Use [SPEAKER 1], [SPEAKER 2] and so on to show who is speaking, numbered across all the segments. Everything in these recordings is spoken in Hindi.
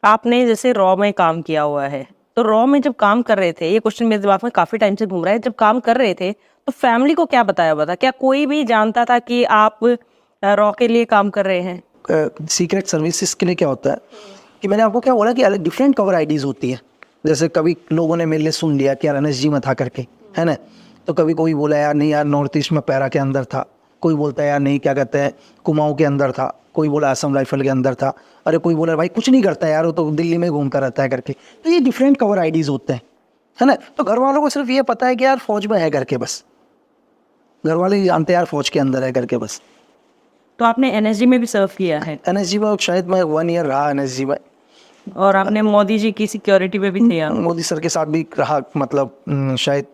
[SPEAKER 1] आपने जैसे रॉ में काम किया हुआ है, तो रॉ में जब काम कर रहे थे, ये क्वेश्चन मेरे दिमाग में काफी टाइम से घूम रहा है, जब काम कर रहे थे तो फैमिली को क्या बताया हुआ था? क्या कोई भी जानता था कि आप रॉ के लिए काम कर रहे हैं?
[SPEAKER 2] सीक्रेट सर्विसेज के लिए क्या होता है कि मैंने आपको क्या बोला कि अलग डिफरेंट कवर आईडीज होती है। जैसे कभी लोगों ने मेरे लिए सुन लिया कि यार एनएसजी में था करके, है ना। तो कभी कोई बोला यार नहीं यार नॉर्थ ईस्ट में पैरा के अंदर था, कोई बोलता है यार नहीं क्या कहते हैं कुमाऊं के अंदर था, कोई बोला असम राइफल के अंदर था, अरे कोई बोला भाई कुछ नहीं करता यार वो तो दिल्ली में घूमता रहता है करके। तो ये डिफरेंट कवर आईडीज होते हैं, है ना। तो घर वालों को सिर्फ ये पता है कि यार फौज में है करके, बस घर वाले जानते हैं यार फौज के अंदर है करके बस।
[SPEAKER 1] तो आपने एनएसजी में भी सर्व किया है
[SPEAKER 2] एनएसजी में शायद मैं 1 ईयर रहा एनएसजी में।
[SPEAKER 1] और आपने मोदी जी की सिक्योरिटी में भी थे आप।
[SPEAKER 2] मोदी सर के साथ भी रहा, मतलब शायद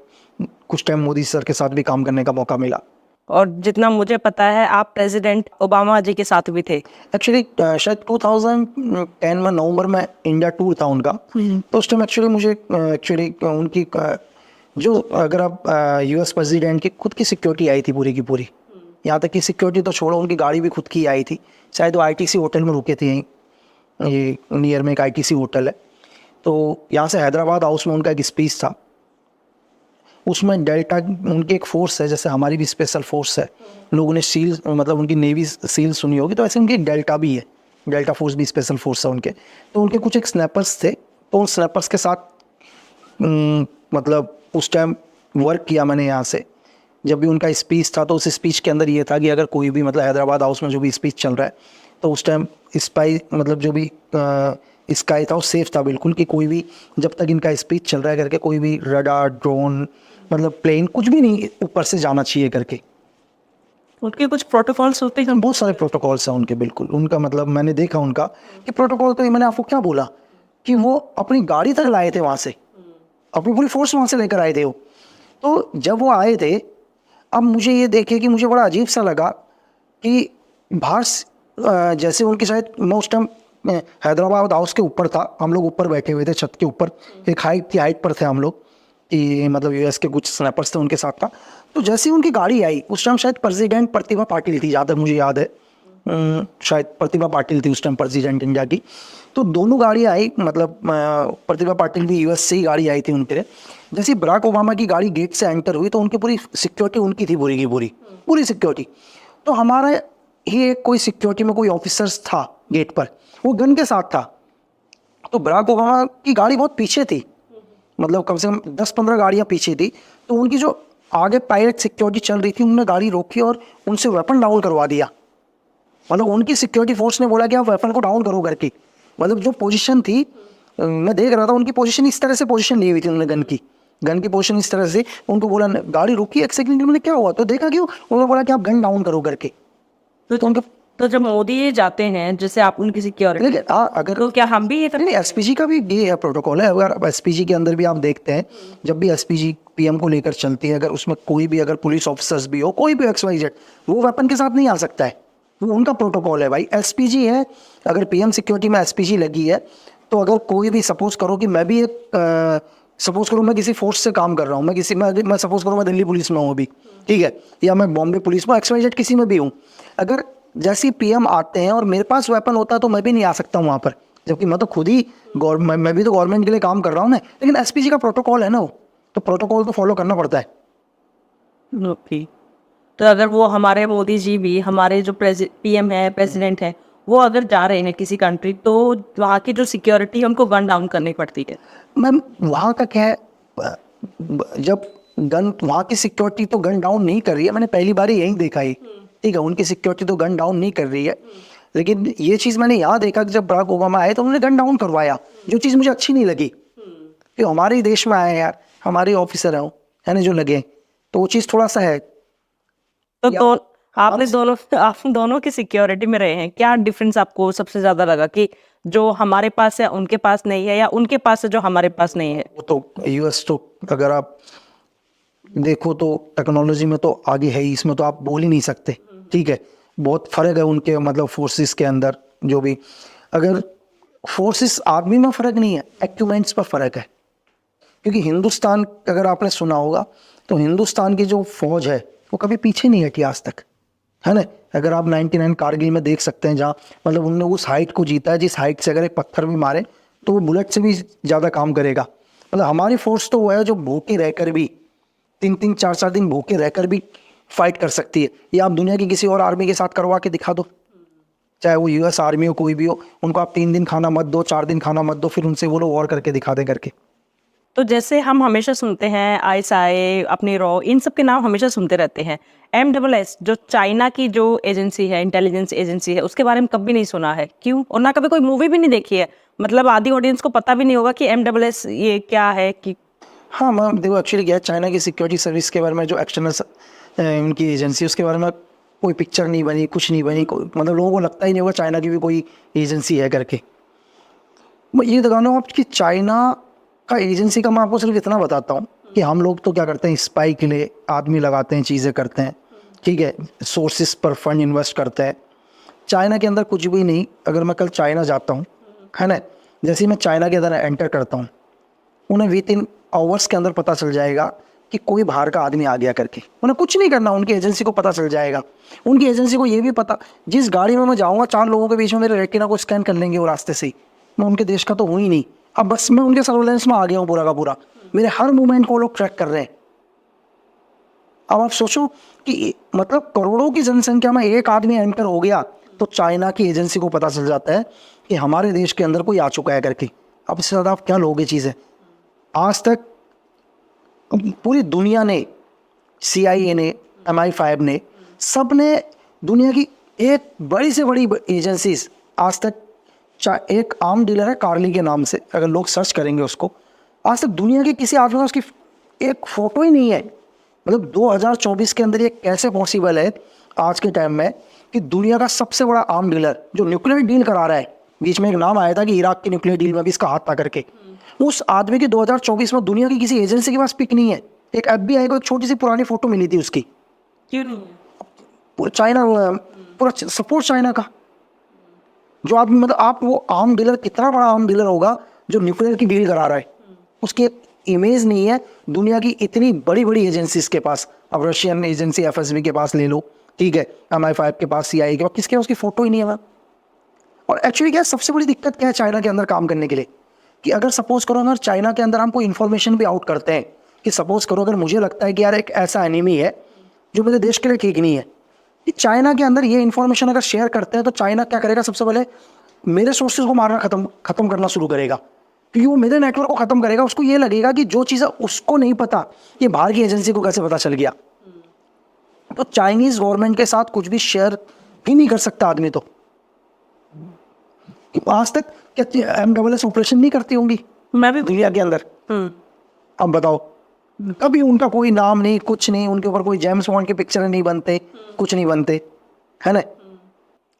[SPEAKER 2] कुछ टाइम मोदी सर के साथ भी काम करने का मौका मिला।
[SPEAKER 1] और जितना मुझे पता है आप प्रेसिडेंट ओबामा जी के साथ भी थे।
[SPEAKER 2] एक्चुअली शायद 2010 में नवंबर में इंडिया टूर था उनका। तो उस टाइम एक्चुअली मुझे उनकी जो अगर आप यूएस प्रेसिडेंट की खुद की सिक्योरिटी आई थी पूरी की पूरी। यहाँ तक कि सिक्योरिटी तो छोड़ो, उनकी गाड़ी भी खुद की आई थी। शायद वो आईटीसी होटल में रुके थे यहीं, ये नियर में एक आईटीसी होटल है। तो यहाँ से हैदराबाद हाउस में उनका एक स्पीच था, उसमें डेल्टा उनकी एक फोर्स है, जैसे हमारी भी स्पेशल फोर्स है। लोगों ने सील मतलब उनकी नेवी सील सुनी होगी, तो ऐसे उनकी डेल्टा भी है, डेल्टा फोर्स भी स्पेशल फोर्स है उनके। तो उनके कुछ एक स्नैपर्स थे, तो उन स्नैपर्स के साथ मतलब उस टाइम वर्क किया मैंने यहाँ से। जब भी उनका स्पीच था तो उस स्पीच के अंदर ये था कि अगर कोई भी मतलब हैदराबाद हाउस में जो भी स्पीच चल रहा है, तो उस टाइम स्पाई मतलब जो भी स्काई था वो सेफ था बिल्कुल, कि कोई भी जब तक इनका स्पीच चल रहा है करके कोई भी रडार ड्रोन मतलब प्लेन कुछ भी नहीं ऊपर से जाना चाहिए करके।
[SPEAKER 1] उनके कुछ प्रोटोकॉल्स होते हैं।
[SPEAKER 2] बहुत सारे प्रोटोकॉल्स हैं उनके, बिल्कुल उनका मतलब मैंने देखा उनका कि प्रोटोकॉल तो ये मैंने आपको क्या बोला कि वो अपनी गाड़ी तक लाए थे वहाँ से, अपनी पूरी फोर्स वहाँ से लेकर आए थे वो। तो जब वो आए थे, अब मुझे ये देखे कि मुझे बड़ा अजीब सा लगा कि बाहर जैसे उनकी शायद मैं उस टाइम हैदराबाद हाउस के ऊपर था, हम लोग ऊपर बैठे हुए थे छत के ऊपर, एक हाइट थी, हाइट पर थे हम लोग कि मतलब यूएस के कुछ स्नैपर्स थे उनके साथ था। तो जैसे ही उनकी गाड़ी आई, उस टाइम शायद प्रेसिडेंट प्रतिभा पाटिल थी, जहाँ तक मुझे याद है शायद प्रतिभा पाटिल थी उस टाइम प्रेसिडेंट इंडिया की। तो दोनों गाड़ियाँ आई, मतलब प्रतिभा पाटिल भी यूएस से ही गाड़ी आई थी उनके लिए। जैसे बराक ओबामा की गाड़ी गेट से एंटर हुई तो उनकी पूरी सिक्योरिटी उनकी थी, पूरी की पूरी सिक्योरिटी। तो हमारा ही एक कोई सिक्योरिटी में कोई ऑफिसर्स था गेट पर, वो गन के साथ था। तो बराक ओबामा की गाड़ी बहुत पीछे थी, मतलब कम से कम 10-15 गाड़ियाँ पीछे थी। तो उनकी जो आगे पायलट सिक्योरिटी चल रही थी, उन्होंने गाड़ी रोकी और उनसे वेपन डाउन करवा दिया। मतलब उनकी सिक्योरिटी फोर्स ने बोला कि आप वेपन को डाउन करो करके। मतलब जो पोजीशन थी, मैं देख रहा था उनकी पोजीशन इस तरह से पोजीशन ली हुई थी उन्होंने, गन की पोजीशन इस तरह से। उनको बोला गाड़ी रुकी एक सेकंड, उन्होंने क्या हुआ तो देखा क्यों, उन्होंने बोला कि आप गन डाउन करो करके। तो उनके
[SPEAKER 1] तो जब मोदी ये जाते हैं, जैसे आप उनकी सिक्योरिटी,
[SPEAKER 2] लेकिन अगर
[SPEAKER 1] तो क्या हम भी ये
[SPEAKER 2] नहीं एसपीजी का भी ये है प्रोटोकॉल है। अगर एसपीजी के अंदर भी आप देखते हैं, जब भी एसपीजी पीएम को लेकर चलती है, अगर उसमें कोई भी अगर पुलिस ऑफिसर्स भी हो, कोई भी XYZ, वो वेपन के साथ नहीं आ सकता है। वो उनका प्रोटोकॉल है भाई, एसपीजी है। अगर पीएम सिक्योरिटी में एसपीजी लगी है, तो अगर कोई भी सपोज करो कि मैं भी एक सपोज करो मैं किसी फोर्स से काम कर रहा हूँ, मैं सपोज करो मैं दिल्ली पुलिस में हूँ अभी, ठीक है, या मैं बॉम्बे पुलिस में XYZ किसी में भी हूँ। अगर जैसे पीएम आते हैं और मेरे पास वेपन होता है तो मैं भी नहीं आ सकता हूँ वहाँ पर, जबकि मैं तो खुद ही मैं भी तो गवर्नमेंट के लिए काम कर रहा हूँ ना। लेकिन एसपीजी का प्रोटोकॉल है ना वो, तो प्रोटोकॉल तो फॉलो करना पड़ता है।
[SPEAKER 1] ओके। तो अगर वो हमारे मोदी जी भी, हमारे जो पीएम है, प्रेसिडेंट है, वो अगर जा रहे हैं किसी कंट्री, तो वहाँ की जो सिक्योरिटी है उनको गन डाउन करनी पड़ती है।
[SPEAKER 2] मैम वहाँ का क्या है, जब गन वहाँ की सिक्योरिटी तो गन डाउन नहीं कर रही है, मैंने पहली बार ही यही देखा ही, ठीक है, उनकी सिक्योरिटी तो गन डाउन नहीं कर रही है। लेकिन ये चीज़ मैंने यहाँ देखा कि जब बराक ओबामा आए तो उन्होंने गन डाउन करवाया, जो चीज़ मुझे अच्छी नहीं लगी कि हमारे ही देश में आए यार, हमारे ऑफिसर हैं है ना जो लगे, तो वो चीज़ थोड़ा सा है।
[SPEAKER 1] तो आप दोनों की सिक्योरिटी में रहे हैं, क्या डिफरेंस आपको सबसे ज्यादा लगा कि जो हमारे पास है उनके पास नहीं है, या उनके पास है जो हमारे पास नहीं है?
[SPEAKER 2] वो तो यूएस तो अगर आप देखो तो टेक्नोलॉजी में तो आगे है ही, इसमें तो आप बोल ही नहीं सकते, ठीक है। बहुत फ़र्क है उनके मतलब फोर्सेस के अंदर, जो भी अगर फोर्सेस आर्मी में फ़र्क नहीं है, इक्विपमेंट्स पर फ़र्क है। क्योंकि हिंदुस्तान अगर आपने सुना होगा तो हिंदुस्तान की जो फौज है वो कभी पीछे नहीं हटी आज तक, है ना। अगर आप 99 कारगिल में देख सकते हैं, जहाँ मतलब उन्होंने उस हाइट को जीता है जिस हाइट से अगर एक पत्थर भी मारे तो वो बुलेट से भी ज़्यादा काम करेगा। मतलब हमारी फोर्स तो वो है जो भूखे रहकर भी 3-3 4-4 दिन भूखे रहकर भी फाइट कर सकती है। ये आप दुनिया की किसी और आर्मी के साथ करवा के दिखा दो, चाहे वो यूएस आर्मी हो कोई भी हो, उनको आप 3 दिन खाना मत दो, 4 दिन खाना मत दो, फिर उनसे बोलो वॉर करके दिखा दे करके।
[SPEAKER 1] तो जैसे हम हमेशा सुनते हैं आईएसआई, अपनी रॉ, इन सब के नाम हमेशा सुनते रहते हैं। एमडबलएस जो चाइना की जो एजेंसी है, इंटेलिजेंस एजेंसी है, उसके बारे में कभी नहीं सुना है, क्यों? और ना कभी कोई मूवी भी नहीं देखी है, मतलब आधी ऑडियंस को पता भी नहीं होगा कि एमडबलएस ये क्या है कि।
[SPEAKER 2] हाँ मैम देखो, एक्चुअली क्या है, चाइना की सिक्योरिटी सर्विस के बारे में जो एक्सटर्नल उनकी एजेंसी, उसके बारे में कोई पिक्चर नहीं बनी, कुछ नहीं बनी, मतलब लोगों को लगता ही नहीं होगा चाइना की भी कोई एजेंसी है करके। मैं ये दिखाना हूँ आपकी चाइना का एजेंसी का, मैं आपको सिर्फ इतना बताता हूँ कि हम लोग तो क्या करते हैं, स्पाई के लिए आदमी लगाते हैं, चीज़ें करते हैं, ठीक है, सोर्सेस पर फंड इन्वेस्ट करते हैं। चाइना के अंदर कुछ भी नहीं। अगर मैं कल चाइना जाता हूँ, है ना, जैसे ही मैं चाइना के अंदर एंटर करता हूँ, उन्हें विद आवर्स के अंदर पता चल जाएगा कि कोई बाहर का आदमी आ गया करके। उन्हें कुछ नहीं करना, उनकी एजेंसी को पता चल जाएगा। उनकी एजेंसी को ये भी पता, जिस गाड़ी में मैं जाऊँगा 4 लोगों के बीच में मेरे रेटिना को स्कैन कर लेंगे वो रास्ते से ही। मैं उनके देश का तो हूँ ही नहीं, अब बस मैं उनके सर्वेलेंस में आ गया हूँ पूरा का पूरा। मेरे हर मूवमेंट को लोग ट्रैक कर रहे हैं। अब आप सोचो कि मतलब करोड़ों की जनसंख्या में एक आदमी एंटर हो गया तो चाइना की एजेंसी को पता चल जाता है कि हमारे देश के अंदर कोई आ चुका है करके। अब इससे ज़्यादा आप क्या लोगे चीज़ें। आज तक पूरी दुनिया ने, CIA ने, MI5 ने, सब ने, दुनिया की एक बड़ी से बड़ी एजेंसीज आज तक, एक आम डीलर है कार्ली के नाम से, अगर लोग सर्च करेंगे उसको, आज तक दुनिया के किसी आदमी का उसकी एक फ़ोटो ही नहीं है। मतलब 2024 के अंदर ये कैसे पॉसिबल है आज के टाइम में कि दुनिया का सबसे बड़ा आर्म डीलर जो न्यूक्लियर डील करा रहा है, बीच में एक नाम आया था कि इराक की न्यूक्लियर डील में भी इसका हाथ था करके, उस आदमी की 2024 में दुनिया की किसी एजेंसी के पास पिक नहीं है। एक FBI को एक छोटी सी पुरानी फोटो मिली थी उसकी,
[SPEAKER 1] क्यों नहीं है?
[SPEAKER 2] पूरा चाइना, पूरा सपोर्ट चाइना का। जो आदमी, मतलब आप वो आर्म डीलर, कितना बड़ा आर्म डीलर होगा जो न्यूक्लियर की डील करा रहा है, उसकी इमेज नहीं है दुनिया की इतनी बड़ी बड़ी एजेंसीज के पास। अब रशियन एजेंसी FSB के पास ले लो, ठीक है, MI5 के पास, CIA के पास, किसके पास उसकी फ़ोटो ही नहीं है मैम। और एक्चुअली क्या है, सबसे बड़ी दिक्कत क्या है चाइना के अंदर काम करने के लिए, कि अगर सपोज करो अगर चाइना के अंदर हम कोई इन्फॉर्मेशन भी आउट करते हैं, कि सपोज करो अगर मुझे लगता है कि यार एक ऐसा एनिमी है जो मेरे देश के लिए ठीक नहीं है, कि चाइना के अंदर ये इन्फॉर्मेशन अगर शेयर करते हैं, तो चाइना क्या करेगा, सबसे पहले मेरे सोर्सेज को मारना खत्म करना शुरू करेगा, क्योंकि वो मेरे नेटवर्क को ख़त्म करेगा। उसको ये लगेगा कि जो चीज़ें उसको नहीं पता, ये बाहर की एजेंसी को कैसे पता चल गया। तो चाइनीज़ गवर्नमेंट के साथ कुछ भी शेयर भी नहीं कर सकता आदमी। तो आज तक क्या MSS ऑपरेशन नहीं करती होंगी
[SPEAKER 1] मैं भी।
[SPEAKER 2] दुनिया के अंदर? अब बताओ, कभी उनका कोई नाम नहीं, कुछ नहीं, उनके ऊपर कोई जेम्स बॉन्ड के पिक्चर नहीं बनते, कुछ नहीं बनते, है ना।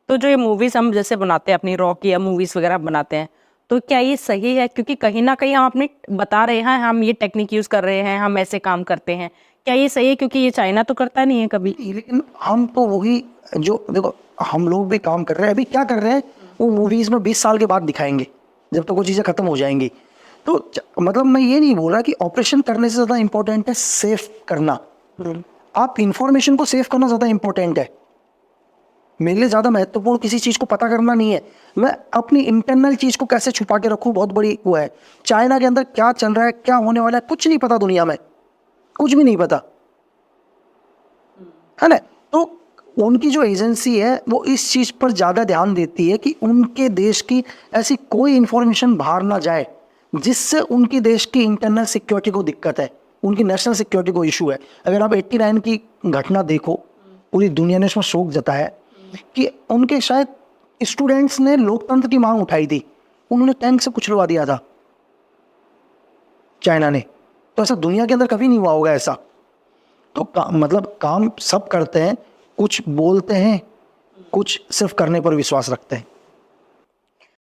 [SPEAKER 1] तो जो ये मूवीज हम जैसे बनाते हैं, अपनी रॉ की या मूवीज वगैरह बनाते हैं, तो क्या ये सही है? क्योंकि कहीं ना कहीं हम अपने बता रहे हैं, हम ये टेक्निक यूज कर रहे हैं, हम ऐसे काम करते हैं, क्या ये सही है? क्योंकि ये चाइना तो करता नहीं है कभी।
[SPEAKER 2] लेकिन हम तो वही, जो देखो हम लोग भी काम कर रहे हैं, अभी क्या कर रहे हैं, वो मूवीज़ में 20 साल के बाद दिखाएंगे, जब तक वो चीज़ें ख़त्म हो जाएंगी। तो मतलब मैं ये नहीं बोल रहा कि ऑपरेशन करने से ज़्यादा इम्पोर्टेंट है सेफ करना। आप इंफॉर्मेशन को सेव करना ज़्यादा इम्पोर्टेंट है। मेरे लिए ज़्यादा महत्वपूर्ण किसी चीज़ को पता करना नहीं है। मैं अपनी इंटरनल चीज़ को कैसे छुपा के रखूँ, बहुत बड़ी वो है। चाइना के अंदर क्या चल रहा है, क्या होने वाला है, कुछ नहीं पता दुनिया में, कुछ भी नहीं पता, है ना। तो उनकी जो एजेंसी है वो इस चीज़ पर ज़्यादा ध्यान देती है कि उनके देश की ऐसी कोई इन्फॉर्मेशन बाहर ना जाए जिससे उनकी देश की इंटरनल सिक्योरिटी को दिक्कत है, उनकी नेशनल सिक्योरिटी को इशू है। अगर आप 89 की घटना देखो, पूरी दुनिया ने उसमें शोक जताया है कि उनके शायद स्टूडेंट्स ने लोकतंत्र की मांग उठाई थी, उन्होंने टैंक से कुचलवा दिया था चाइना ने। तो ऐसा दुनिया के अंदर कभी नहीं हुआ होगा ऐसा। तो मतलब काम सब करते हैं, कुछ बोलते हैं, कुछ सिर्फ करने पर विश्वास रखते हैं।